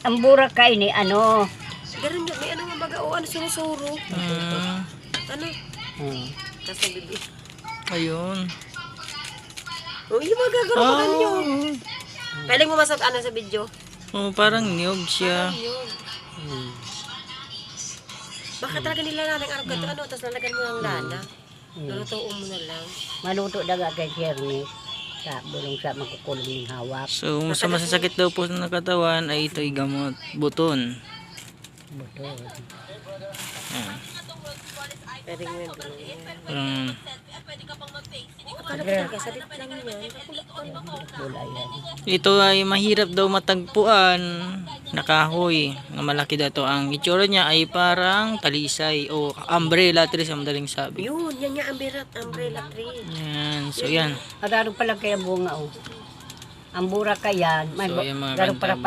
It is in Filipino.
Ang Boracay ni ano. Garon may ano nga baga o ano sinusuro. Ano? Tapos bibi. Ayun. O yung mga gagawin mo kanyo. Pwede mo masab ano sa video? Oh, parang niyog siya. Yun. Baka talaga nila nanay araw gato ano, tapos lalagyan mo ng lana. Lulutuin mo na lang. Maluto daga kay Jeremy. Sa bulong sa makukulong ng hawak. So, sa masasakit daw po ng katawan ay ito'y gamot. Buton. Buto. Pwede mo yung bilhin. Um, Akala ko talaga, sa dip lang yan. Bulay yan. ito ay mahirap daw matagpuan na kahoy. Na malaki daw to. Ang itsura niya ay parang talisay o umbrella tree sa madaling sabi. Yun, yan yung umbrella tree. Yan. So, yan. Araro pala kaya bunga oh. Ang Boracay yan. So, yan mga Garo para kantab.